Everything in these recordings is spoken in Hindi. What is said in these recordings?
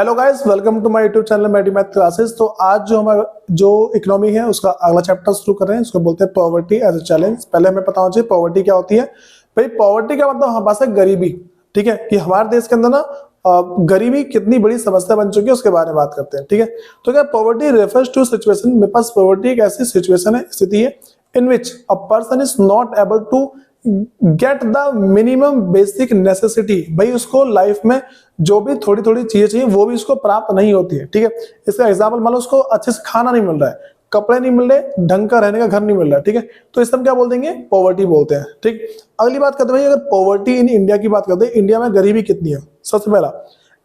Hello guys, welcome to my YouTube channel Maddy math classes. तो आज जो हमारा जो इकोनॉमी है उसका अगला चैप्टर शुरू कर रहे हैं। इसको बोलते हैं पॉवर्टी एज अ चैलेंज। पहले हमें पता होना चाहिए पॉवर्टी क्या होती है। भाई पॉवर्टी का मतलब हमारे पास है गरीबी। ठीक है कि हमारे देश के अंदर ना गरीबी कितनी बड़ी समस्या बन चुकी है उसके बारे में बात करते हैं। ठीक है, तो क्या पॉवर्टी रेफर्स टू सिचुएशन, मेरे पास पॉवर्टी एक ऐसी सिचुएशन है, स्थिति है in which a person is not able to get the minimum basic necessity. भाई उसको लाइफ में जो भी थोड़ी थोड़ी चीजें चाहिए वो भी उसको प्राप्त नहीं होती है। ठीक है, इसका एग्जाम्पल मान लो उसको अच्छे से खाना नहीं मिल रहा है, कपड़े नहीं मिल रहे, ढंग का रहने का घर नहीं मिल रहा है। ठीक है, तो इस हम क्या बोल देंगे, पॉवर्टी बोलते हैं। ठीक, अगली बात करते हैं भाई, अगर पॉवर्टी इन इंडिया की बात करते हैं, इंडिया में गरीबी कितनी है। सबसे पहला,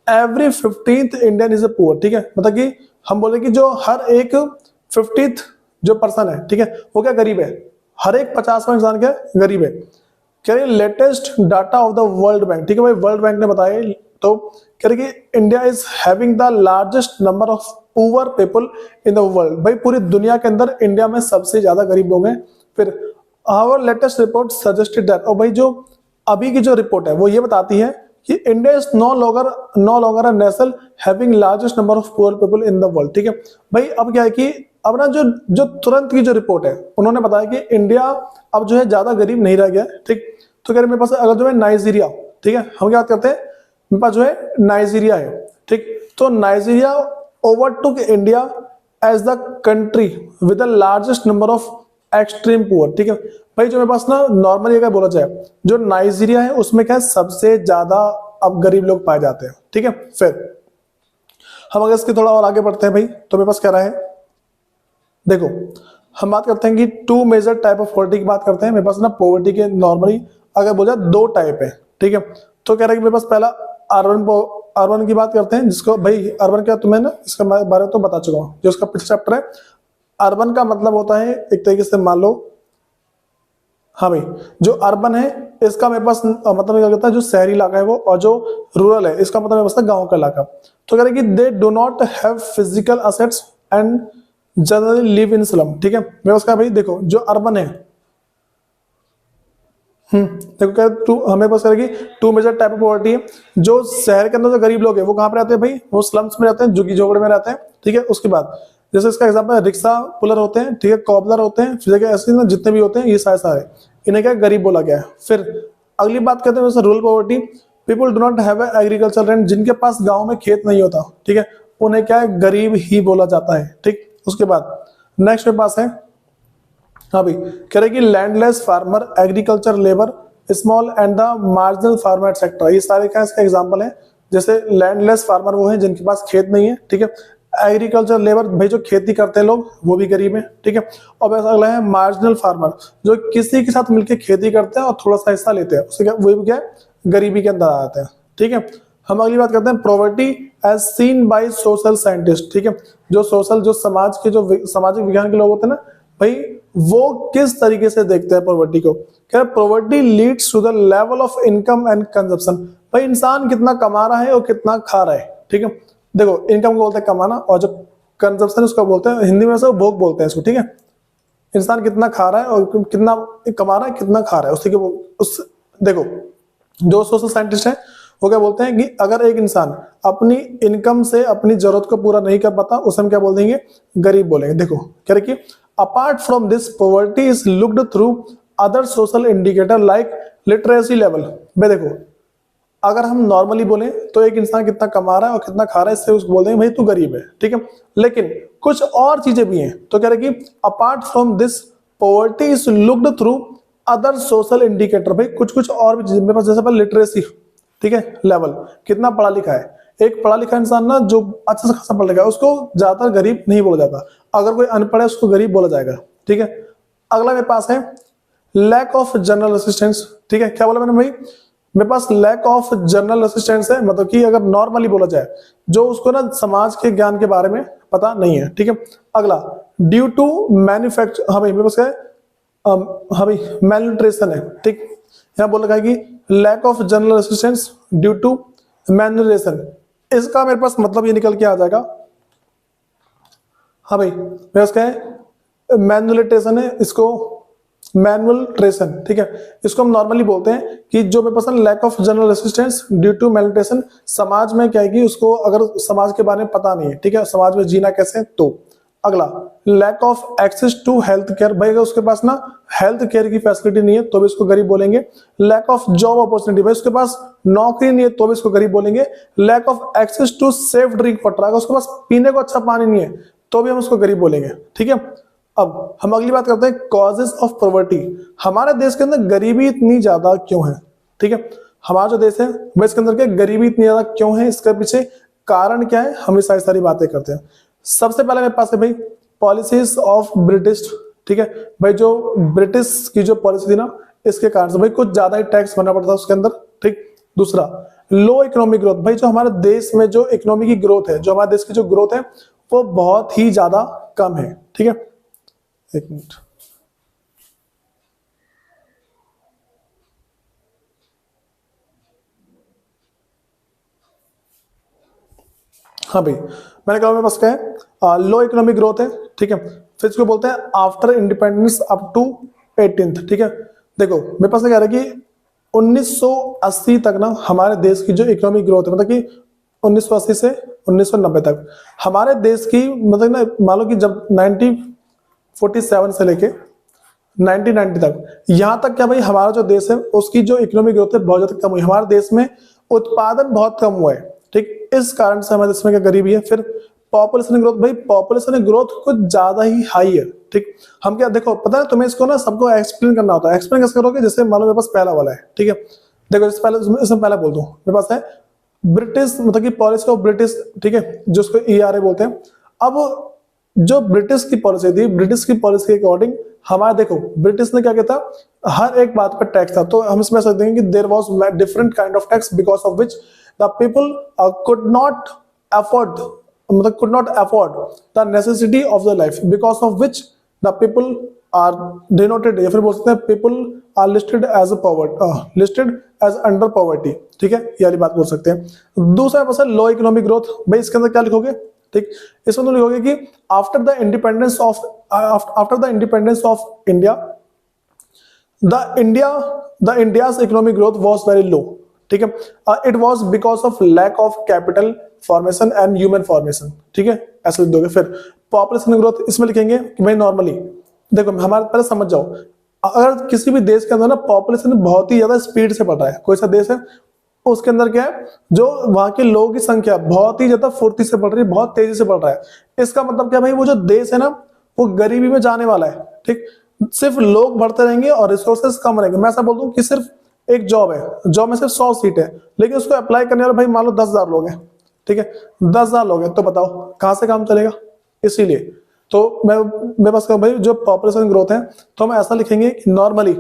every 15th Indian is a poor. ठीक है, मतलब कि हम बोले कि जो हर एक 50th जो पर्सन है, ठीक है, वो क्या गरीब है। हर एक 50वां इंसान क्या गरीब है। कह रहे latest data of the World bank, ठीक है भाई, वर्ल्ड बैंक ने बताया। तो कह रहे कि India is having the largest number of poor people in the world. भाई पूरी दुनिया के अंदर इंडिया में सबसे ज्यादा गरीब लोग हैं। फिर our latest report suggested that, और भाई जो अभी की जो रिपोर्ट है वो ये बताती है कि India is no longer a nation having largest number of poor people in the world. ठीक है भाई, अब क्या है कि अब ना जो जो तुरंत की जो रिपोर्ट है उन्होंने बताया कि इंडिया अब जो है ज्यादा गरीब नहीं रह गया। ठीक, तो कह रहे मेरे पास अगर जो है नाइजीरिया, ठीक है, हम क्या बात करते हैं, मेरे पास जो है नाइजीरिया है। ठीक, तो Nigeria overtook India as the country with the largest number of extreme poor. ठीक है भाई, जो मेरे पास ना नॉर्मली अगर बोला जाए, जो नाइजीरिया है उसमें क्या है, सबसे ज्यादा अब गरीब लोग पाए जाते हैं। ठीक है, फिर हम अगर इसके थोड़ा और आगे बढ़ते हैं भाई, तो मेरे पास क्या रहा है, देखो हम बात करते हैं कि two major type of poverty की बात करते हैं। मेरे पास ना पॉवर्टी के नॉर्मली अगर बोला दो टाइप है। ठीक है, तो कह रहा है कि मेरे पास पहला अर्बन की बात करते हैं, जिसको भाई अर्बन क्या तुम्हें ना इसके बारे में तो बता चुका हूँ, जो उसका पिछला चैप्टर है। अर्बन का मतलब होता है एक तरीके से मान लो, हाँ भाई, जो अर्बन है इसका मेरे पास मतलब क्या कहता है, जो शहरी इलाका है वो, और जो रूरल है इसका मतलब मेरे पास गांव का इलाका। तो कह रहे कि they do not have physical assets and generally live in slum. ठीक है, मेरे पास क्या भाई, देखो जो अर्बन है, देखो क्या हमें पास करेगी two major type of poverty है। जो शहर के अंदर जो गरीब लोग हैं वो कहाँ पे रहते हैं भाई, वो स्लम्स में रहते हैं, झुग्गी झोपड़े में रहते हैं। ठीक है, उसके बाद जैसे इसका एग्जांपल रिक्शा पुलर होते हैं, ठीक है, कॉबलर होते हैं, फिर ऐसे ना जितने भी होते हैं ये सारे इन्हें क्या गरीब बोला गया है। फिर अगली बात करते हैं rural poverty, people do not have agriculture land, जिनके पास गाँव में खेत नहीं होता, ठीक है, उन्हें क्या है, गरीब ही बोला जाता है। ठीक, उसके बाद नेक्स्ट मेरे पास है, हाँ भाई, कह रहे कि landless farmer, agriculture labour, small and the marginal farmer sector, ये सारे क्या इसका एग्जांपल है। जैसे लैंडलेस फार्मर वो है जिनके पास खेत नहीं है। ठीक है, एग्रीकल्चर लेबर भाई जो खेती करते हैं लोग वो भी गरीब है। ठीक है, और वैसा अगला है मार्जिनल फार्मर, जो किसी के साथ मिलकर खेती करते हैं और थोड़ा सा हिस्सा लेते हैं, उससे क्या वो भी क्या है, गरीबी के अंदर आ जाते हैं। ठीक है, हम अगली बात करते हैं poverty as seen by social scientist. ठीक है, जो सोशल जो समाज के जो सामाजिक विज्ञान के लोग होते हैं ना भाई, वो किस तरीके से देखते हैं पॉवर्टी को। क्या poverty leads to the level of income and consumption. भाई इंसान कितना कमा रहा है और कितना खा रहा है। ठीक है, देखो इनकम को बोलते हैं कमाना, और जो कंजप्शन उसको बोलते हैं हिंदी में से भोग बोलते हैं इसको। ठीक है, इंसान कितना खा रहा है और कितना कमा रहा है, कितना खा रहा है, उसी के उस देखो जो सोशल साइंटिस्ट है वो क्या बोलते हैं कि अगर एक इंसान अपनी इनकम से अपनी जरूरत को पूरा नहीं कर पाता, उसे हम क्या बोल देंगे, गरीब बोलेंगे। देखो कह रहे कि apart from this poverty is looked through other social indicator like literacy level. भाई देखो अगर हम नॉर्मली बोले तो एक इंसान कितना कमा रहा है और कितना खा रहा है, इससे उसको बोल देंगे भाई तू गरीब है। ठीक है, लेकिन कुछ और चीजें भी हैं। तो कह रहे कि apart from this poverty is looked through other social indicator, भाई कुछ कुछ और भी चीजें मेरे पास, जैसे लिटरेसी, ठीक है, लेवल, कितना पढ़ा लिखा है। एक पढ़ा लिखा इंसान ना जो अच्छा से खासा पढ़ लिखा है उसको ज्यादातर गरीब नहीं बोला जाता, अगर कोई अनपढ़ है उसको गरीब बोला जाएगा। ठीक है, अगला मेरे पास है लैक ऑफ जनरल असिस्टेंस। ठीक है, क्या बोला मैंने भाई, मेरे पास लैक ऑफ जनरल असिस्टेंस है, मतलब कि अगर नॉर्मली बोला जाए जो उसको ना समाज के ज्ञान के बारे में पता नहीं है। ठीक है, अगला ड्यू टू मैन्युफैक्चर, हाँ भाई मेरे पास क्या है, हाँ भाई मैलन्यूट्रिशन है। ठीक, यहाँ बोल रखा है कि lack of general assistance due to malnutrition, इसका मेरे पास मतलब ये निकल के आ जाएगा, हाँ भाई मेरे पास क्या है, मैलन्यूट्रिशन है, इसको मैनुअल्ट्रेशन, ठीक है, इसको हम नॉर्मली बोलते हैं कि जो मेरे पास lack of general assistance due to malnutrition, समाज में क्या है कि उसको अगर समाज के बारे में पता नहीं है, ठीक है, समाज में जीना कैसे। तो अगला lack of access to health care, भाई अगर उसके पास ना हेल्थ केयर की फैसिलिटी नहीं है तो भी इसको गरीब बोलेंगे। लैक ऑफ जॉब अपॉर्चुनिटी, भाई उसके पास नौकरी नहीं है तो भी इसको गरीब बोलेंगे। Lack of access to safe drink water, अगर उसके पास पीने को अच्छा पानी नहीं है तो भी हम उसको गरीब बोलेंगे, ठीक है। अब हम अगली बात करते हैं कॉजेस ऑफ पॉवर्टी। हमारे देश के अंदर गरीबी इतनी ज्यादा क्यों है, ठीक है, हमारा जो देश है वह इसके अंदर के गरीबी इतनी ज्यादा क्यों है, इसके पीछे कारण क्या है, हम सारी सारी बातें करते हैं। सबसे पहले मेरे पास है भाई पॉलिसीज ऑफ ब्रिटिश, ठीक है, भाई जो ब्रिटिश की जो पॉलिसी थी ना, इसके कारण से भाई कुछ ज्यादा ही टैक्स भरना पड़ता है उसके अंदर, ठीक। दूसरा लो इकोनॉमिक ग्रोथ, भाई जो हमारे देश में जो इकोनॉमी की ग्रोथ है, जो हमारे देश की जो ग्रोथ है वो बहुत ही ज्यादा कम है, ठीक है। एक मिनट, हाँ भाई मैंने कहा मेरे पास क्या है, लो इकोनॉमिक ग्रोथ है, ठीक है। फिर इसको बोलते हैं after independence up to 18th, ठीक है। देखो मेरे पास क्या है कि 1980 तक ना हमारे देश की जो इकोनॉमिक ग्रोथ है, मतलब कि 1980 से 1990 तक हमारे देश की, मतलब ना मान लो कि जब 1947 से लेके 1990 तक, यहां तक क्या भाई हमारा जो देश है उसकी जो इकोनॉमिक ग्रोथ है बहुत ज्यादा कम हुई, हमारे देश में उत्पादन बहुत कम हुआ है, ठीक। इस कारण से हमारे देश में क्या गरीबी है। फिर पॉपुलेशन ग्रोथ, भाई पॉपुलेशन ग्रोथ कुछ ज्यादा ही हाई है, ठीक। हम क्या देखो पता है तुम्हें, इसको ना सबको एक्सप्लेन करना होता है। एक्सप्लेन कैसे करोगे, जैसे मान लो मेरे पास पहला वाला है, ठीक है, देखो इससे पहले बोल दूं, मेरे पास है ब्रिटिश, मतलब कि पॉलिसी ऑफ ब्रिटिश, ठीक है, जिसको ERA बोलते हैं। अब जो ब्रिटिश की पॉलिसी थी, ब्रिटिश की पॉलिसी के अकॉर्डिंग हमारा देखो ब्रिटिश ने क्या किया था, हर एक बात पर टैक्स था। तो हम इसमें सकते हैं कि there was different kind of tax because of which the people could not afford, मतलब could not afford the necessity of the life, because of which the people are denoted, या फिर बोल सकते हैं people are listed as a poverty, listed as under poverty, ठीक है, ये वाली बात बोल सकते हैं। दूसरा क्वेश्चन लो इकोनॉमिक ग्रोथ, भाई इसके अंदर क्या लिखोगे, ठीक, इसमें तो लिखोगे कि after the independence of India the India's economic growth was very low, ठीक है। It was because of lack of capital formation and human formation, ठीक है, ऐसे लिख दोगे। फिर पॉपुलेशन ग्रोथ, इसमें लिखेंगे कि भाई नॉर्मली देखो हमारे पहले समझ जाओ, अगर किसी भी देश के अंदर ना पॉपुलेशन बहुत ही ज्यादा स्पीड से बढ़ रहा है, कोई सा देश है उसके अंदर क्या है, जो वहां के लोगों की संख्या बहुत ही ज्यादा फुर्ती से बढ़ रही है, बहुत तेजी से बढ़ रहा है। इसका मतलब क्या भाई, वो जो देश है ना वो गरीबी में जाने वाला है, ठीक। सिर्फ लोग बढ़ते रहेंगे और रिसोर्सेज कम रहेंगे। मैं ऐसा बोल दूं कि सिर्फ एक जॉब है, जॉब में सिर्फ 100 सीट है, लेकिन उसको अप्लाई करने वाले भाई मान लो 10,000 लोग हैं, ठीक है, 10,000 लोग हैं, तो बताओ कहां से काम चलेगा। इसीलिए तो मैं बस कहूं भाई जो पॉपुलेशन ग्रोथ है, तो हम ऐसा लिखेंगे कि नॉर्मली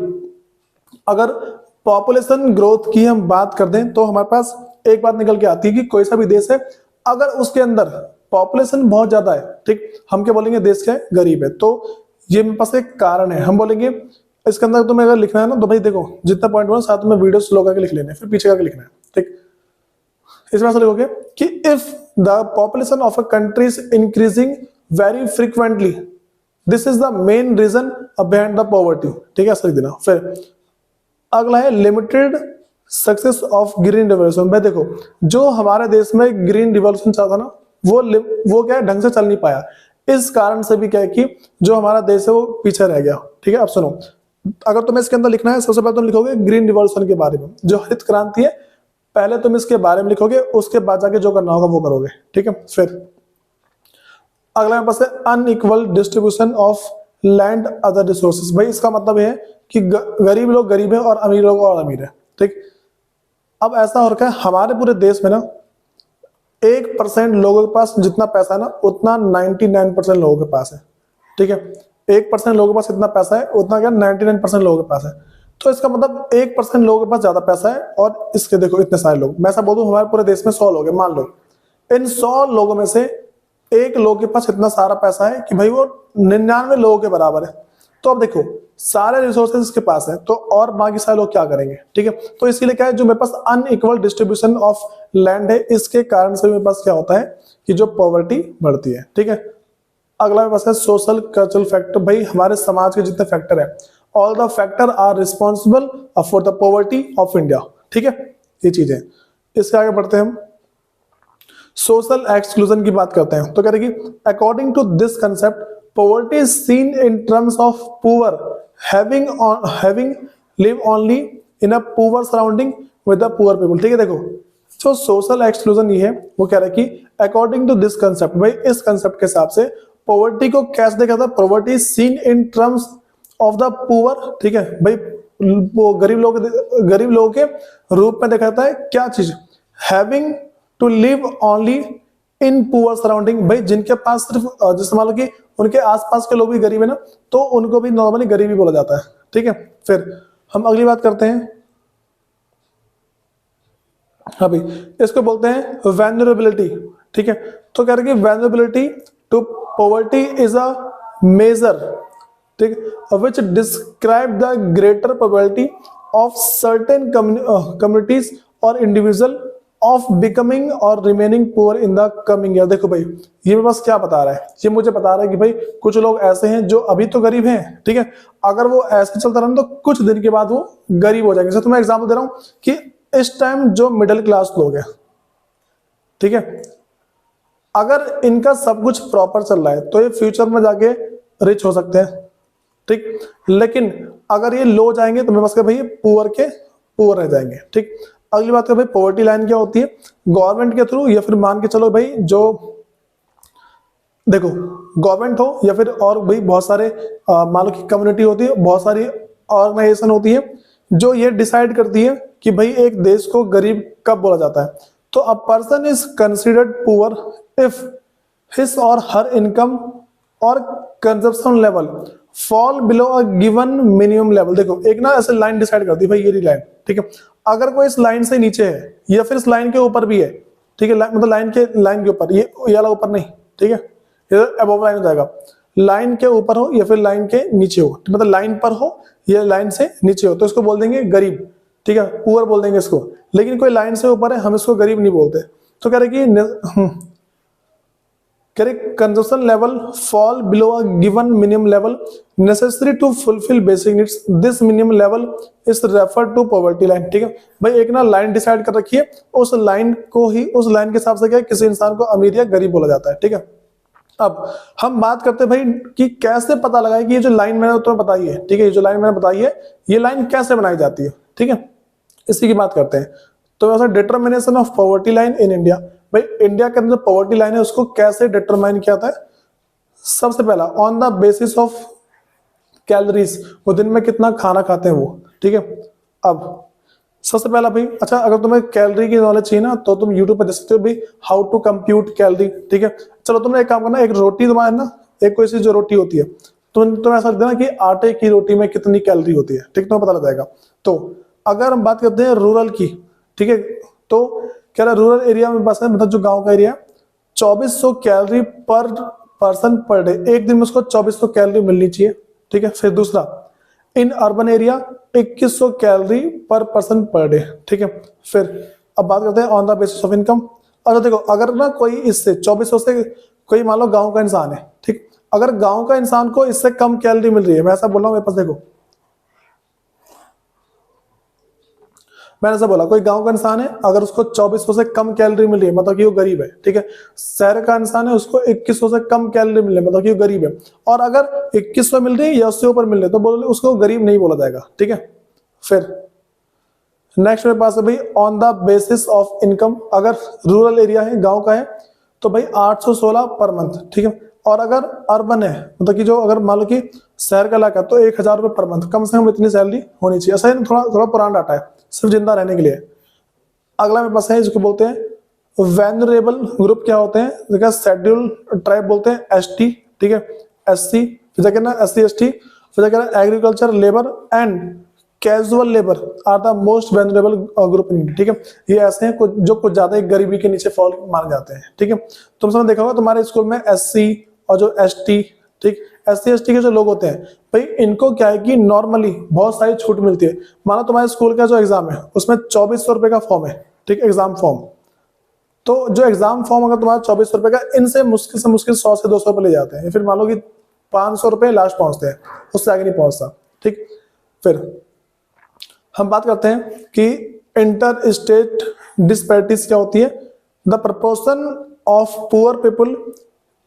अगर पॉपुलेशन ग्रोथ की हम बात कर दें तो हमारे पास एक बात निकल के आती है कि कोई सा भी देश है अगर उसके अंदर पॉपुलेशन बहुत ज्यादा है, ठीक, हम क्या बोलेंगे, देश क्या है, गरीब है। तो ये मेरे पास एक कारण है, हम बोलेंगे इसके अंदर तुम्हें अगर लिखना है ना तो भाई देखो जितना पॉइंट बोला साथ में वीडियो स्लो करके लिख लेना है, फिर पीछे करके लिखना है, ठीक। इसमें ऐसा लिखोगे कि if the population of a country is increasing very frequently this is the main reason behind the poverty, ठीक है, ऐसा लिख देना। फिर अगला है limited success of green revolution. भाई देखो जो हमारे देश में ग्रीन रिवॉल्यूशन चला था ना वो क्या है, ढंग से चल नहीं पाया। इस कारण से भी क्या है कि जो हमारा देश है वो पीछे रह गया, ठीक है। अब सुनो, अगर तुम्हें इसके अंदर लिखना है सबसे पहले तुम लिखोगे ग्रीन रिवॉल्यूशन के बारे में, जो हरित क्रांति है, पहले तुम इसके बारे में लिखोगे, उसके बाद जाके जो करना होगा वो करोगे, ठीक है। फिर अगला मेरे पास है unequal distribution of land other resources. भाई इसका मतलब है कि गरीब लोग गरीब है और अमीर लोग और अमीर है, ठीक। अब ऐसा हो रखा है हमारे पूरे देश में ना 1% लोगों के पास जितना पैसा है ना उतना 99% लोगों के पास है, ठीक है। 1% लोगों के पास इतना पैसा है उतना क्या 99% लोगों के पास है। तो इसका मतलब 1% लोगों के पास ज्यादा पैसा है और इसके देखो इतने सारे लोग। मैं ऐसा बोल दूं हमारे पूरे देश में 100 लोग हैं, मान लो इन 100 लोगों में से एक लोग के पास इतना सारा पैसा है कि भाई वो 99 लोगों के बराबर है। तो अब देखो सारे रिसोर्सेज इसके पास है तो और बाकी सारे लोग क्या करेंगे, ठीक है। तो इसीलिए क्या है, जो मेरे पास अनइक्वल डिस्ट्रीब्यूशन ऑफ लैंड है, इसके कारण से मेरे पास क्या होता है कि जो पॉवर्टी बढ़ती है, ठीक है। अगला मेरे पास है सोशल कल्चरल फैक्टर। भाई हमारे समाज के जितने फैक्टर है all the factor are responsible for the poverty of India. ठीक है, ये चीजें। इसके आगे बढ़ते हैं हम, सोशल एक्सक्लूजन की बात करते हैं। तो कह रहे कि according to this concept poverty is seen in terms of poor having live only in a poor surrounding with the poor people. ठीक है, देखो जो सोशल एक्सक्लूजन ये है वो कह रहा है कि अकॉर्डिंग टू दिस कंसेप्ट, भाई इस कंसेप्ट के हिसाब से पॉवर्टी को कैसे देखा था, poverty is seen in terms of the poor. ठीक है भाई, वो गरीब लोगों के रूप में देखा जाता है क्या चीज, having to live only in poor surrounding. भाई जिनके पास सिर्फ जैसे मान लो कि उनके आसपास के लोग भी गरीब है ना, तो उनको भी नॉर्मली गरीबी बोला जाता है। ठीक है, फिर हम अगली बात करते हैं। हाँ भाई, इसको बोलते हैं वैल्नरेबिलिटी। ठीक है, तो कह रहे कि vulnerability to poverty is a major, ठीक, which describe the greater probability of certain communities और इंडिविजुअल ऑफ बिकमिंग और remaining poor in the coming year. देखो भाई, ये मेरे पास क्या बता रहा है, ये मुझे बता रहा है कि भाई कुछ लोग ऐसे हैं जो अभी तो गरीब हैं, ठीक है, अगर वो ऐसे चलता रहा तो कुछ दिन के बाद वो गरीब हो जाएंगे। जैसे तुम्हें एग्जाम्पल दे रहा हूं कि इस टाइम जो मिडिल क्लास लोग हैं, ठीक है, अगर इनका सब कुछ प्रॉपर चल रहा है तो ये फ्यूचर में जाके रिच हो सकते हैं। ठीक, लेकिन अगर ये लो जाएंगे तो मेरे पास भाई पुअर के पुअर रह जाएंगे। ठीक, अगली बात है भाई पॉवर्टी लाइन क्या होती है, गवर्नमेंट के थ्रू या फिर मान के चलो भाई जो देखो गवर्नमेंट हो या फिर और भाई बहुत सारे मान लो कि कम्युनिटी होती है, बहुत सारी ऑर्गेनाइजेशन होती है जो ये डिसाइड करती है कि भाई एक देश को गरीब कब बोला जाता है। तो अ person is considered poor if his और हर इनकम और consumption level fall below a given minimum level. देखो एक ना ऐसे लाइन डिसाइड करती है भाई, ये लाइन, ठीक है, अगर कोई इस लाइन से नीचे है या फिर इस लाइन के ऊपर भी है, ठीक है, मतलब लाइन के ऊपर, ये वाला ऊपर नहीं, ठीक है, ये अबव लाइन हो जाएगा, लाइन के ऊपर हो या फिर लाइन के नीचे हो, तो मतलब लाइन पर हो या लाइन से नीचे हो तो इसको बोल देंगे गरीब। ठीक है, पुअर बोल देंगे इसको। लेकिन कोई लाइन से ऊपर है हम इसको गरीब नहीं बोलते। तो कह रहे कि consumption level fall below a given minimum level necessary to fulfil basic needs, this minimum level is refer to poverty line. ठीक है भाई, एक ना लाइन डिसाइड कर रखी है, उस लाइन को ही उस लाइन के हिसाब से क्या किसी इंसान को अमीर या गरीब बोला जाता है। ठीक है, अब हम बात करते हैं भाई कि कैसे पता लगाए कि ये जो लाइन मैंने तुम्हें बताई है, ठीक है, ये जो लाइन मैंने बताई है ये लाइन कैसे बनाई जाती है। ठीक है, इसी की बात करते हैं। तो determination of poverty line in India, भाई इंडिया के अंदर पॉवर्टी लाइन है उसको कैसे डिटरमाइन किया जाता है। सबसे पहला on the basis of calories, वो दिन में कितना खाना खाते हैं वो। ठीक है, अब सबसे पहला भाई, अच्छा अगर तुम्हें कैलोरी की नॉलेज चाहिए ना तो तुम यूट्यूब पर देख सकते हो भाई हाउ टू कंप्यूट कैलोरी। ठीक है, चलो तुमने एक काम करना, एक रोटी तुम्हारे ना, एक कोई सी जो रोटी होती है तुम ऐसा रख देना कि आटे की रोटी में कितनी कैलोरी होती है। ठीक, तुम्हें पता लग जाएगा। तो अगर हम बात करते हैं रूरल की, ठीक है, तो क्या रूरल एरिया में बस है, मतलब जो गांव का एरिया है, 2400 कैलोरी पर पर्सन पर डे, एक दिन में उसको 2400 कैलोरी मिलनी चाहिए। ठीक है, फिर दूसरा इन अर्बन एरिया 2100 कैलोरी पर पर्सन पर डे। ठीक है, फिर अब बात करते हैं on the basis of income. अच्छा देखो, अगर ना कोई इससे 2400 से कोई मान लो गांव का इंसान है, ठीक, अगर गांव का इंसान को इससे कम कैलोरी मिल रही है, मैं ऐसा बोल रहा हूं मेरे पास, देखो मैंने ऐसा बोला कोई गांव का इंसान है अगर उसको 2400 से कम कैलोरी मिल रही है मतलब कि वो गरीब है। ठीक है, शहर का इंसान है उसको 2100 से कम कैलोरी मिल रही है मतलब कि वो गरीब है। और अगर 2100 मिल रही है या उससे ऊपर मिल रही है तो बोले उसको गरीब नहीं बोला जाएगा। ठीक है, फिर नेक्स्ट मेरे पास है भाई on the basis of income, अगर रूरल एरिया है गाँव का है तो भाई 816 पर मंथ। ठीक है, और अगर अर्बन है मतलब कि जो अगर मान लो कि शहर का इलाका तो 1000 रुपये पर मंथ, कम से कम इतनी सैलरी होनी चाहिए। ऐसा थोड़ा पुराना डाटा है, सिर्फ जिंदा रहने के लिए। अगला मेरे पास है जिसको बोलते हैं वैनरेबल ग्रुप, क्या होते हैं, शेड्यूल ट्राइब बोलते हैं, एसटी, ठीक है, एससी, फिर क्या ना एससी एसटी, फिर क्या ना agriculture labour and casual labour are the most vulnerable group in. ठीक है, ये ऐसे हैं जो कुछ ज्यादा गरीबी के नीचे फॉल माने जाते हैं। ठीक है, तुम समझ देखा होगा तुम्हारे स्कूल में एससी और जो एसटी, ठीक, एससी एसटी के जो लोग होते हैं भाई इनको क्या है कि नॉर्मली बहुत सारी छूट मिलती है। मानो तुम्हारे स्कूल का जो एग्जाम है उसमें 2400 रुपए का फॉर्म है, ठीक, एग्जाम फॉर्म, तो जो एग्जाम फॉर्म अगर तुम्हारा 2400 रुपए का, इनसे मुश्किल 100 से 200 रुपए ले जाते हैं, फिर मान लो कि 500 रुपए लास्ट पहुंचते हैं, उससे आगे नहीं पहुंचता। ठीक, फिर हम बात करते हैं कि इंटर स्टेट डिस्पैरिटीज क्या होती है। The proportion of poor people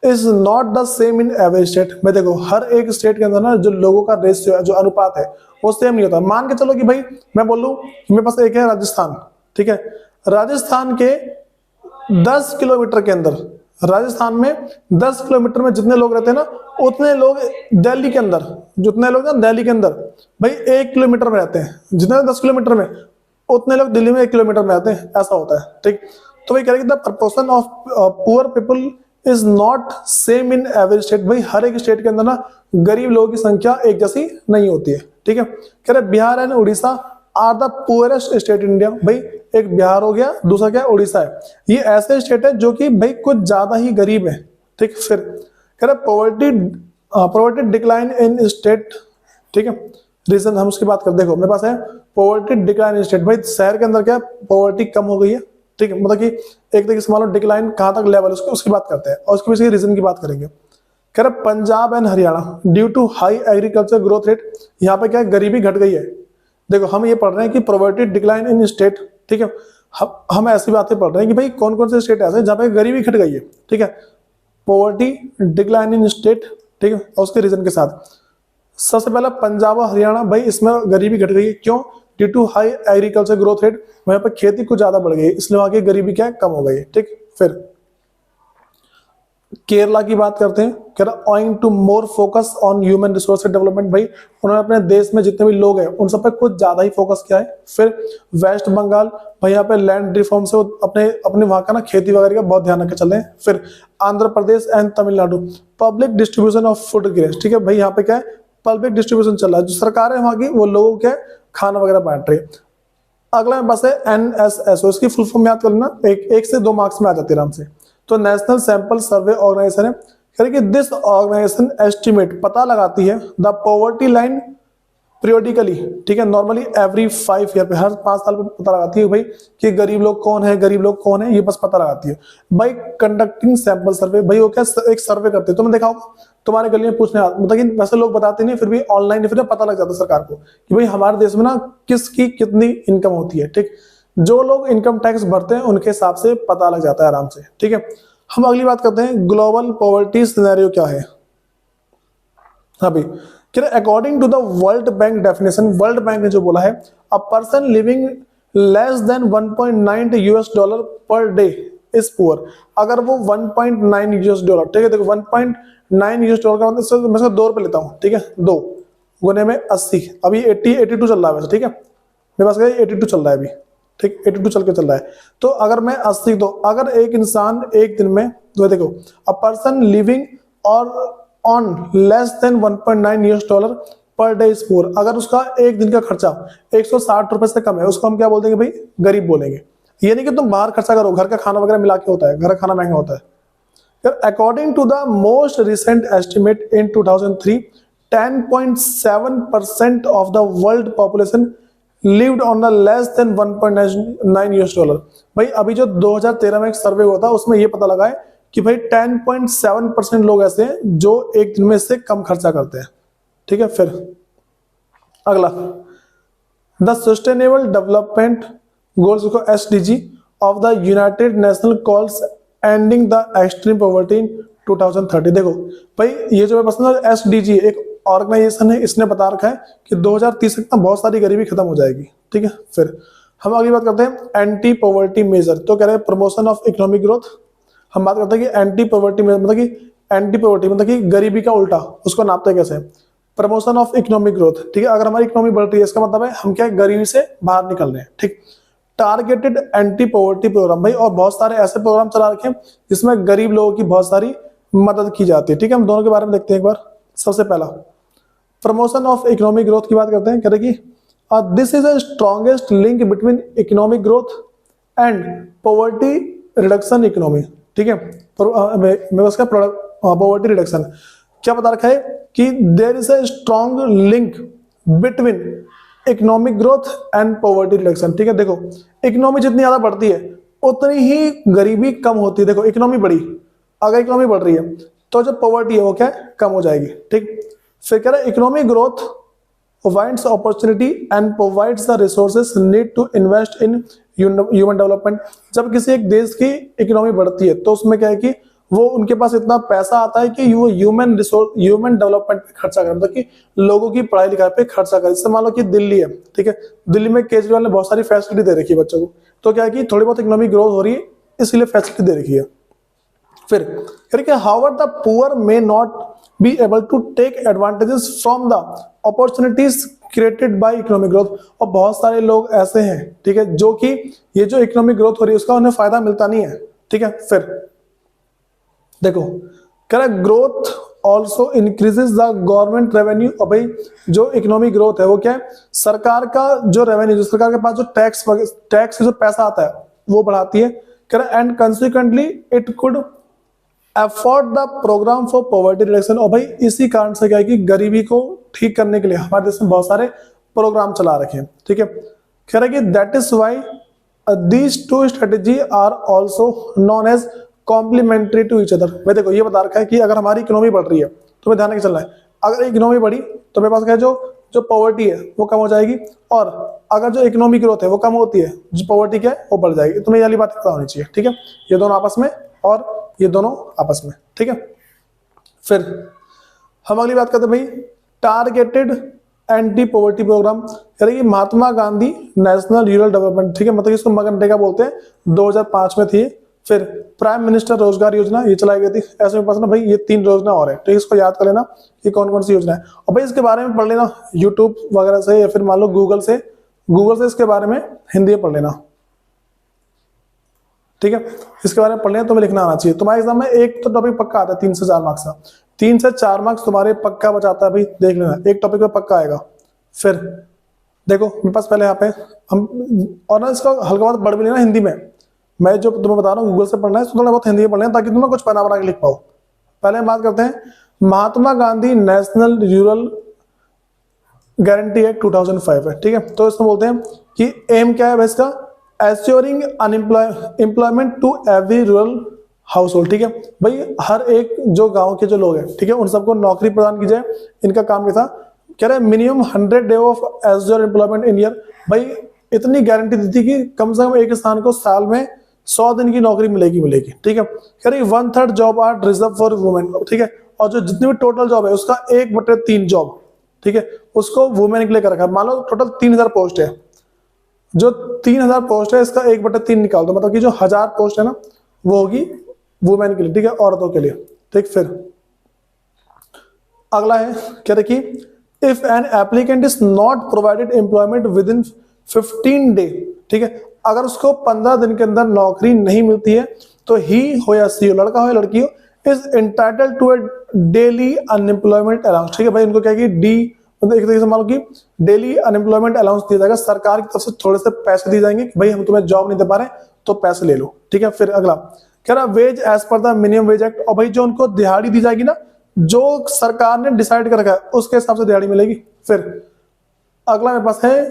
is not the same in every state. मैं देखो हर एक स्टेट के अंदर ना जो लोगों का रेशियो है, जो अनुपात है, वो सेम नहीं होता। मान के चलो कि भाई मैं बोल लूं कि मेरे पास एक है राजस्थान, ठीक है, राजस्थान के 10 किलोमीटर के अंदर, राजस्थान में 10 किलोमीटर में जितने लोग रहते हैं ना, उतने लोग दिल्ली के अंदर, जितने लोग ना दिल्ली के अंदर भाई 1 किलोमीटर में रहते हैं, जितने 10 किलोमीटर में, उतने लोग दिल्ली में 1 किलोमीटर में रहते हैं, ऐसा होता है, ठीक। तो वही कह रहे the proportion of poor people is not same in every state. भाई हर एक स्टेट के अंदर ना गरीब लोगों की संख्या एक जैसी नहीं होती है, ठीक है। कह रहे Bihar and Orissa are the poorest state in India. भाई एक बिहार हो गया, दूसरा क्या है, उड़ीसा है। ये ऐसे स्टेट है जो कि भाई कुछ ज्यादा ही गरीब है, ठीक। फिर कह रहे पॉवर्टी डिक्लाइन इन स्टेट, ठीक है। रीजन हम उसकी बात कर, देखो मेरे पास है पॉवर्टी डिक्लाइन इन स्टेट। भाई शहर के अंदर क्या पॉवर्टी कम हो गई है, ठीक है, मतलब कि एक तरीके से मान लो डिक्लाइन कहां तक लेवल उसकी बात करते हैं और उसके पीछे रीजन की बात करेंगे। कह रहे Punjab and Haryana due to high agriculture growth rate, यहाँ पे क्या गरीबी घट गई है। देखो हम ये पढ़ रहे हैं कि पॉवर्टी डिक्लाइन इन स्टेट, ठीक है, हम ऐसी बातें पढ़ रहे हैं कि भाई कौन कौन से स्टेट ऐसे जहाँ पे गरीबी घट गई है, ठीक है। पॉवर्टी डिक्लाइन इन स्टेट, ठीक है, और उसके रीजन के साथ सबसे पहला पंजाब और हरियाणा, भाई इसमें गरीबी घट गई है, क्यों, due to high agriculture growth rate, वहां पर खेती कुछ ज्यादा बढ़ गई है, इसलिए वहां की गरीबी क्या है, कम हो गई है, ठीक। फिर केरला की बात करते हैं, कह रहा owing to more focus on human resource development. भाई उन्होंने अपने देश में जितने भी लोग हैं उन सब पे कुछ ज्यादा ही फोकस किया है। फिर वेस्ट बंगाल, भाई यहाँ पे लैंड रिफॉर्म से अपने अपने वहां का ना खेती वगैरह का बहुत ध्यान रखे चल रहे हैं। फिर Andhra Pradesh and Tamil Nadu public distribution of food grains, ठीक है, भाई यहाँ पे क्या है पब्लिक डिस्ट्रीब्यूशन चल रहा है, जो सरकार है वहां की वो लोगों के खाना वगैरह बांट रही है। अगला बस है NSSO, इसकी फुल फॉर्म याद कर लेना, एक से 2 मार्क्स में आ जाती है आराम से। तो नेशनल सैंपल सर्वे ऑर्गेनाइजेशन है, कह रही कि दिस ऑर्गेनाइजेशन एस्टिमेट पता लगाती है द पॉवर्टी लाइन पीरियोडिकली, ठीक है, नॉर्मली एवरी 5 ईयर पे, हर 5 साल पे पता लगाती है भाई कि गरीब लोग कौन है, गरीब लोग कौन है, ये बस पता लगाती है भाई कंडक्टिंग सैंपल सर्वे। भाई वो क्या एक सर्वे करते हैं, तुमने देखा होगा तुम्हारे गली में पूछने मतलब कि वैसे लोग बताते नहीं, फिर भी ऑनलाइन फिर पता लग जाता है सरकार को कि भाई हमारे देश में ना किसकी कितनी इनकम होती है, ठीक। जो लोग इनकम टैक्स भरते हैं उनके हिसाब से पता लग जाता है आराम से, ठीक है। हम अगली बात करते हैं ग्लोबल पॉवर्टी सिनेरियो क्या है। अभी according to the World Bank definition, World Bank ने जो बोला है a person living less than 1.9 $US per day is poor. अगर वो 1.9 $US, ठीक है, देखो 1.9 $US का मतलब मैं इसको 2 रुपए लेता हूँ, ठीक है, 2 गुने में 80, अभी 82 चल रहा है वैसे, ठीक है, मेरे पास 82 चल रहा है अभी, ठीक, 82 चल के चल रहा है। तो अगर मैं 80 दो, अगर एक इंसान एक दिन में, तो देखो अ पर्सन लिविंग और on less than 1.9 $US per day is poor, अगर उसका एक दिन का खर्चा 160 रुपए से कम है, उसको हम क्या बोल देंगे भाई, गरीब बोलेंगे। ये नहीं कि तुम बाहर खर्चा करो, घर का खाना वगैरह मिला के होता है, घर का खाना महंगा होता है। According to the most recent estimate in 2003 10.7% of the world population lived on the less than 1.9 $US। भाई अभी जो 2013 में एक सर्वे हुआ था उसमें ये पता लगा है कि भाई 10.7% लोग ऐसे हैं जो एक दिन में इससे कम खर्चा करते हैं, ठीक है। फिर अगला द सस्टेनेबल डेवलपमेंट गोल्स को SDG of the United national calls ending the extreme poverty in 2030। देखो भाई ये जो पसंद SDG एक ऑर्गेनाइजेशन है, इसने बता रखा है कि 2030 तक बहुत सारी गरीबी खत्म हो जाएगी, ठीक है। फिर हम अगली बात करते हैं एंटी पॉवर्टी मेजर, तो कह रहे हैं प्रमोशन ऑफ इकोनॉमिक ग्रोथ। हम बात करते हैं कि एंटी पॉवर्टी मतलब कि एंटी पॉवर्टी मतलब कि गरीबी का उल्टा, उसको नापते कैसे, प्रमोशन ऑफ इकोनॉमिक ग्रोथ, ठीक है। अगर हमारी इकोनॉमी बढ़ रही है इसका मतलब है हम क्या गरीबी से बाहर निकल रहे हैं, ठीक। टारगेटेड एंटी पॉवर्टी प्रोग्राम, भाई और बहुत सारे ऐसे प्रोग्राम चला रखे हैं जिसमें गरीब लोगों की बहुत सारी मदद की जाती है, ठीक है। हम दोनों के बारे में देखते हैं एक बार। सबसे पहला प्रमोशन ऑफ इकोनॉमिक ग्रोथ की बात करते हैं, कह रहे कि this is the strongest link between economic growth and poverty reduction economy, ठीक है। पॉवर्टी रिडक्शन क्या बता रखा है कि there is a strong link between economic growth and poverty reduction, ठीक है। देखो इकोनॉमी जितनी ज्यादा बढ़ती है उतनी ही गरीबी कम होती है। देखो इकोनॉमी बढ़ी, अगर इकोनॉमी बढ़ रही है तो जो पॉवर्टी है वो क्या कम हो जाएगी, ठीक। फिर कह रहा है economic growth finds opportunity and provides the resources need to invest in human development। जब किसी एक देश की इकोनॉमी बढ़ती है तो उसमें क्या है कि वो उनके पास इतना पैसा आता है कि वो ह्यूमन डेवलपमेंट पे खर्चा करे, मतलब कि लोगों की पढ़ाई लिखाई पे खर्चा करे। जैसे मान लो कि दिल्ली है, ठीक है, दिल्ली में केजरीवाल ने बहुत सारी फैसिलिटी दे रखी है बच्चों को, तो क्या है कि थोड़ी बहुत इकोनॉमी ग्रोथ हो रही है इसलिए फैसिलिटी दे रखी है। फिर कह however the poor may not be able to take advantages from the opportunities created by economic growth. और बहुत सारे लोग ऐसे हैं, ठीक है, जो कि ये जो इकोनॉमिक ग्रोथ हो रही है उसका उन्हें फायदा मिलता नहीं है, ठीक है। फिर देखो कह रहा growth also increases the government revenue. और भाई जो इकोनॉमिक ग्रोथ है वो क्या है, सरकार का जो रेवेन्यू, जो सरकार के पास जो टैक्स जो पैसा आता है वो बढ़ाती है। कह रहा and consequently it could afford the programme for poverty reduction. और भाई इसी कारण से क्या है कि गरीबी को ठीक करने के लिए हमारे देश में बहुत सारे प्रोग्राम चला रखे हैं, ठीक है। कह रहा है कि that is why these two strategy are also known as complementary to each other. भाई देखो ये बता रखा है कि अगर हमारी इकोनॉमी बढ़ रही है तो हमें ध्यान रखकर चलना है, अगर इकोनॉमी बढ़ी तो मेरे पास क्या है जो पॉवर्टी है वो कम हो जाएगी, और अगर जो इकोनॉमिक ग्रोथ है वो कम होती है जो पॉवर्टी क्या है वो बढ़ जाएगी। तुम्हें ये वाली बात पता होनी चाहिए, ठीक है, ये दोनों आपस में और ये दोनों आपस में, ठीक है। फिर हम अगली बात करते हैं भाई टारगेटेड एंटी पॉवर्टी प्रोग्राम, यानी महात्मा गांधी नेशनल रूरल डेवलपमेंट, ठीक है, मतलब इसको मनरेगा बोलते हैं, 2005 में थी। फिर प्राइम मिनिस्टर रोजगार योजना ये चलाई गई थी। ऐसे में पास ना भाई ये 3 योजना और है, तो इसको याद कर लेना कि कौन कौन सी योजना है, और भाई इसके बारे में पढ़ लेना यूट्यूब वगैरह से या फिर मान लो गूगल से इसके बारे में हिंदी में पढ़ लेना, ठीक है। इसके बारे में पढ़ लेना, तुम्हें लिखना आना चाहिए। तुम्हारे एग्जाम में एक तो टॉपिक पक्का आता है 3 से 4 मार्क्स का, 3 से 4 मार्क्स तुम्हारे पक्का बचाता है भाई, देख लेना एक टॉपिक में पक्का आएगा। फिर देखो मेरे पास पहले यहाँ पे हम और ना इसका हल्का बहुत पढ़ भी लेना हिंदी में, मैं जो तुम्हें बता रहा हूँ गूगल से पढ़ना है, थोड़ा बहुत हिंदी में पढ़ना है ताकि तुम्हें कुछ बना के लिख पाओ। पहले हम बात करते हैं Mahatma Gandhi National Rural Guarantee Act 2005 है, ठीक है। तो इसमें बोलते हैं कि एम क्या है भाई इसका, assuring employment to every rural household, ठीक है। भाई हर एक जो गांव के जो लोग हैं, ठीक है, उन सबको नौकरी प्रदान की जाए। इनका काम ये था, कह रहे minimum 100 day of assure employment in year. भाई इतनी गारंटी दी थी कि कम से कम एक इंसान को साल में 100 दिन की नौकरी मिलेगी, ठीक है। कह रही 1/3 job are reserve for women, ठीक है, और जो जितनी भी टोटल जॉब है उसका 1/3 जॉब, ठीक है, उसको वुमेन के लिए कर रखा है। मान लो टोटल 3000 पोस्ट है, जो 3000 पोस्ट है इसका 1/3 निकाल दो, मतलब कि जो 1000 पोस्ट है ना वो होगी वुमेन के लिए, ठीक है, औरतों के लिए, ठीक। फिर अगला है क्या देखिए, if an applicant is not provided employment within 15 day, ठीक है, अगर उसको 15 दिन के अंदर नौकरी नहीं मिलती है तो ही हो या सी हो, लड़का हो या लड़की हो, is entitled to a daily unemployment allowance, ठीक है। भाई इनको क्या है कि डी मतलब एक तरीके से मान लो कि डेली अनएम्प्लॉयमेंट अलाउंस दिया जाएगा, सरकार की तरफ से थोड़े से पैसे दिए जाएंगे कि भाई हम तुम्हें जॉब नहीं दे पा रहे तो पैसे ले लो, ठीक है। फिर अगला कह रहा wage as per the minimum wage act, और भाई जो उनको दिहाड़ी दी जाएगी ना जो सरकार ने डिसाइड कर रखा है उसके हिसाब से दिहाड़ी मिलेगी। फिर अगला मेरे पास है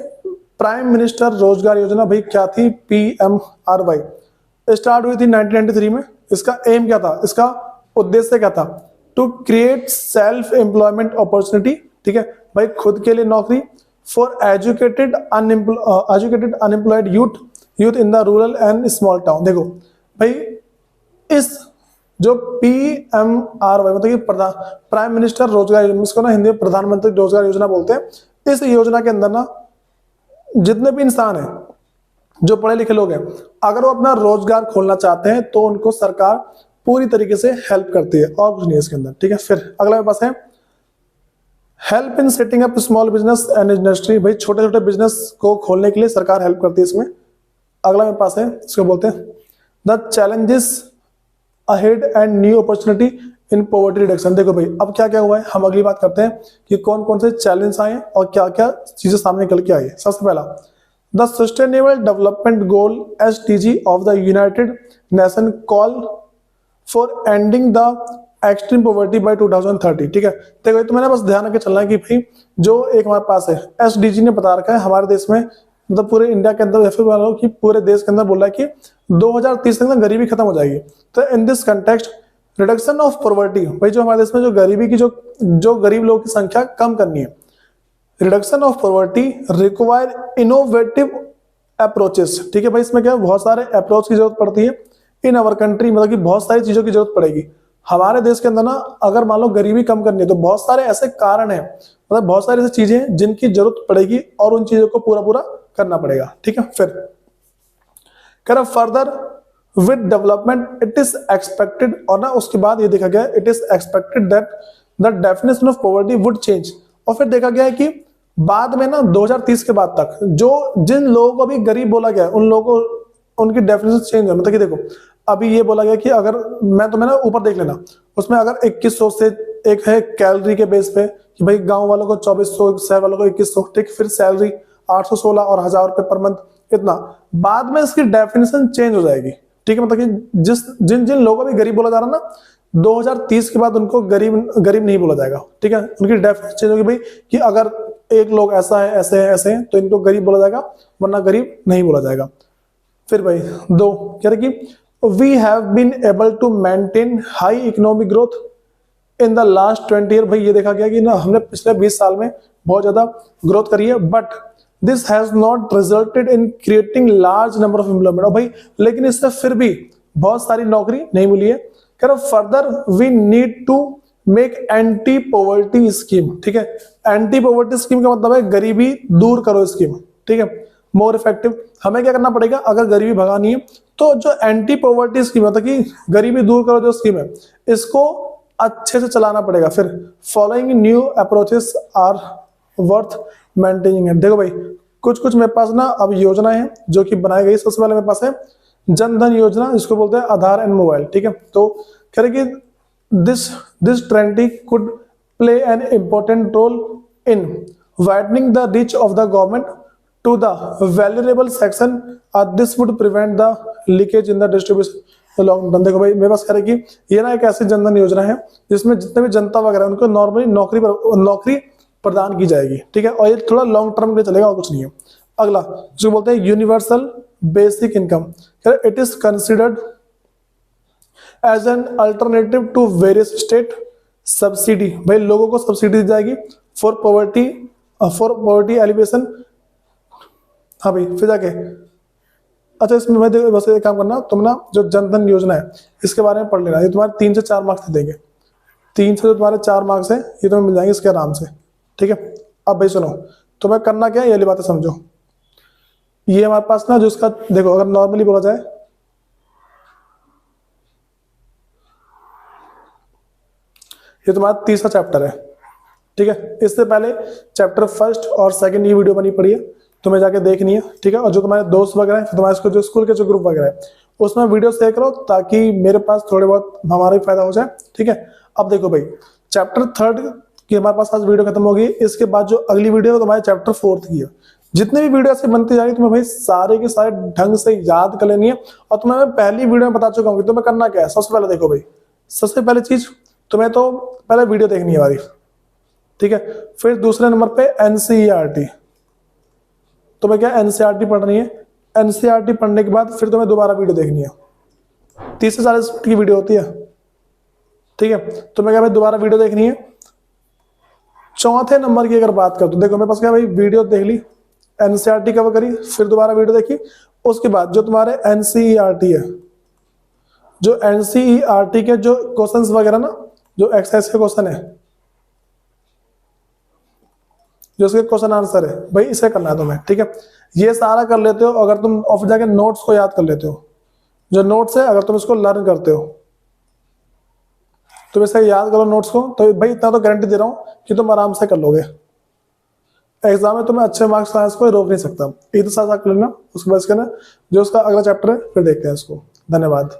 प्राइम मिनिस्टर रोजगार योजना। भाई क्या थी, PMRY, स्टार्ट हुई थी 1993 में। इसका एम क्या था, इसका उद्देश्य क्या था, to create self employment opportunity, ठीक है, भाई खुद के लिए नौकरी, for educated unemployed youth in the rural and small town. देखो भाई इस जो PMRY मतलब कि प्राइम मिनिस्टर रोजगार योजना, इसको ना हिंदी में प्रधानमंत्री रोजगार योजना बोलते हैं। इस योजना के अंदर ना जितने भी इंसान हैं जो पढ़े लिखे लोग हैं, अगर वो अपना रोजगार खोलना चाहते हैं तो उनको सरकार पूरी तरीके से हेल्प करती है, और कुछ नहीं है इसके अंदर, ठीक है। फिर अगला मेरे पास है help in setting up small business and industry. भाई छोटे छोटे बिजनेस को खोलने के लिए सरकार हेल्प करती है इसमें। अगला मेरे पास है, इसको बोलते हैं the challenges ahead and new opportunity in poverty reduction. देखो भाई अब क्या क्या हुआ है, हम अगली बात करते हैं कि कौन कौन से चैलेंज आए और क्या क्या चीजें सामने निकल के आई है। सबसे पहला the sustainable development goal SDG of the United Nation call for ending the extreme poverty by 2030, ठीक है। देखो तो मैंने बस ध्यान रख के चलना है कि भाई जो एक हमारे पास है SDG ने बता रखा है हमारे देश में, मतलब पूरे इंडिया के अंदर या फिर मान लो कि पूरे देश के अंदर बोल रहा है कि 2030 तक गरीबी खत्म हो जाएगी। तो in this context reduction of poverty, भाई जो हमारे देश में जो गरीबी की जो गरीब लोगों की संख्या कम करनी है, reduction of poverty require innovative approaches. ठीक है भाई, इसमें क्या है, बहुत सारे अप्रोच की जरूरत पड़ती है इन अवर कंट्री, मतलब कि बहुत सारी चीजों की जरूरत पड़ेगी हमारे देश के अंदर ना। अगर मान लो गरीबी कम करनी है तो बहुत सारे ऐसे कारण हैं, मतलब बहुत सारी ऐसी चीजें हैं जिनकी जरूरत पड़ेगी और उन चीजों को पूरा पूरा करना पड़ेगा। ठीक है, फिर कर further with development it is expected, और ना उसके बाद ये देखा गया it is expected that the definition of poverty would change. और फिर देखा गया है कि बाद में ना 2030 के बाद तक जो जिन लोगों को भी गरीब बोला गया उन लोगों को उनकी डेफिनेशन चेंज है। मतलब कि देखो अभी ये बोला गया कि अगर मैं तुम्हें ना ऊपर देख लेना, उसमें अगर 2100 से एक है कैलोरी के बेस पे कि भाई गांव वालों को 2400, शहर वालों को 2100, ठीक, फिर सैलरी 816 और 1000 रुपए पर मंथ इतना। बाद में इसकी डेफिनेशन चेंज हो जाएगी। ठीक है, मतलब कि जिन जिन लोगों को भी गरीब बोला जा रहा ना 2030 के बाद उनको गरीब नहीं बोला जाएगा। ठीक है, उनकी डेफिनेशन चेंज होगी भाई कि अगर एक लोग ऐसा है ऐसे है ऐसे हैं तो इनको गरीब बोला जाएगा, वरना गरीब नहीं बोला जाएगा। फिर भाई दो कह रहे कि we have been able to maintain high economic growth in the last 20 year. भाई ये देखा गया कि ना हमने पिछले 20 साल में बहुत ज्यादा ग्रोथ करी है, but this has not resulted in creating large number of employment. और भाई लेकिन इससे फिर भी बहुत सारी नौकरी नहीं मिली है। कह रहा further we need to make anti poverty scheme. ठीक है, एंटी पॉवर्टी स्कीम का मतलब है गरीबी दूर करो स्कीम। ठीक है, मोर इफेक्टिव। हमें क्या करना पड़ेगा, अगर गरीबी भगानी है तो जो एंटी पॉवर्टी स्कीम है, मतलब कि गरीबी दूर करो जो स्कीम है, इसको अच्छे से चलाना पड़ेगा। फिर following new approaches are worth maintaining. देखो भाई कुछ कुछ मेरे पास ना अब योजना है जो कि बनाई गई। सबसे पहले मेरे पास है जन धन योजना, इसको बोलते हैं आधार एंड मोबाइल। ठीक है, तो कह रहे कि this trendy could play an important role in widening the reach of the government to the valuable section, this would prevent the leakage in the distribution long run। देखो भाई मेरे पास कह रहे कि ये ना एक ऐसी जनधन योजना है जिसमें जितने भी जनता वगैरह उनको नॉर्मली नौकरी प्रदान की जाएगी। ठीक है, और ये थोड़ा लॉन्ग टर्म के लिए चलेगा और कुछ नहीं है। अगला जो बोलते हैं universal basic income, it is considered as an alternative to various state subsidy. भाई लोगों को सब्सिडी दी जाएगी फॉर पॉवर्टी एलिवेशन। हाँ भाई फिर जाके अच्छा इसमें मैं बस एक काम करना, तुम ना जो जनधन योजना है इसके बारे में पढ़ लेना। ये तुम्हारे 3 से 4 मार्क्स देंगे, 3 से जो तुम्हारे 4 मार्क्स है ये तुम्हें मिल जाएंगे इसके आराम से। ठीक है, अब भाई सुनो, तुम्हें करना क्या है ये वाली बातें समझो। ये हमारे पास ना जो इसका देखो अगर नॉर्मली बोला जाए, ये तुम्हारा तीसरा चैप्टर है। ठीक है, इससे पहले चैप्टर 1 और 2 ये वीडियो बनी पड़ी है, तुम्हें जाके देखनी है। ठीक है, और जो तुम्हारे दोस्त वगैरह है, तुम्हारे जो स्कूल के जो ग्रुप वगैरह है उसमें वीडियो शेयर करो ताकि मेरे पास थोड़े बहुत हमारा भी फायदा हो जाए। ठीक है, अब देखो भाई चैप्टर 3 की हमारे पास आज वीडियो खत्म हो गई। इसके बाद जो अगली वीडियो है तुम्हारे चैप्टर 4 की है। जितनी भी वीडियो से बनती जा रही है तुम्हें भाई सारे के सारे ढंग से याद कर लेनी है। और तुम्हें मैं पहली वीडियो में बता चुका हूँ कि तुम्हें करना क्या है। सबसे पहले देखो भाई, सबसे पहली चीज तुम्हें तो पहले वीडियो देखनी है हमारी। ठीक है, फिर दूसरे नंबर पे एनसीईआरटी, तुम्हें क्या एनसीईआरटी पढ़नी है। एनसीईआरटी पढ़ने के बाद फिर तुम्हें दोबारा वीडियो देखनी है, 30 से 40 मिनट की वीडियो होती है। ठीक है, तुम्हें क्या भाई दोबारा वीडियो देखनी है। चौथे नंबर की अगर बात कर तो देखो मेरे पास क्या भाई वीडियो देख ली, एनसीईआरटी कवर करी, फिर दोबारा वीडियो देखी। उसके बाद जो तुम्हारे एनसीईआरटी है, जो एनसीईआरटी के जो क्वेश्चंस वगैरह ना, जो एक्सरसाइज के क्वेश्चन है, जो उसके क्वेश्चन आंसर है भाई इसे करना है तुम्हें। ठीक है, ये सारा कर लेते हो अगर तुम ऑफिस जाके नोट्स को याद कर लेते हो। जो नोट्स है अगर तुम इसको लर्न करते हो, तुम इसे याद करो नोट्स को, तो भाई इतना तो गारंटी दे रहा हूं कि तुम आराम से कर लोगे। एग्जाम में तुम्हें अच्छे मार्क्स लाने को रोक नहीं सकता। एक तो साथ कर लेना, उसके बाद इसके ना जो उसका अगला चैप्टर है फिर देखते हैं इसको। धन्यवाद।